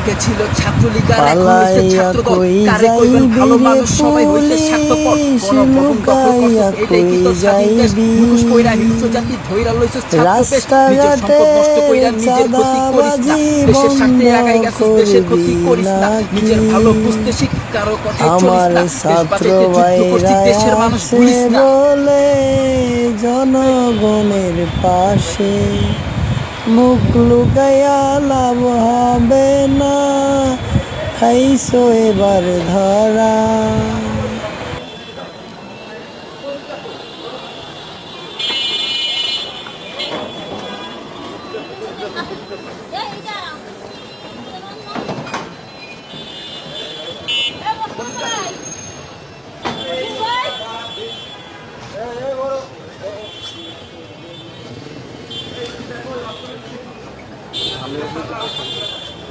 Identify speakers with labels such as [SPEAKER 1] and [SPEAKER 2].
[SPEAKER 1] আগে ছিল ছাত্রলীগ আর এখন হইছে ছাত্রদল কারে কইবেন ভালো মানুষ সবাই হইছে স্বার্থপর গণভবন দখল করছে এটাই কি তো স্বাধীন দেশ মুখোশ কইরা হিংস্র জাতি ধইরা লইছে ছাত্রদেশ নিজের সম্পদ নষ্ট কইরা নিজের ক্ষতি করিস না দেশের স্বার্থে আগাই গেছিস দেশের ক্ষতি করিস না নিজের ভালো বুঝতে শিখ কারো কথা চলিস না দেশ বাঁচাইতে যুদ্ধ করছিস দেশের মানুষ ভুলিস না
[SPEAKER 2] জনগণের পাশে মুখ লুকাইয়া লাভ হবে না খাইছো এবার ধরা।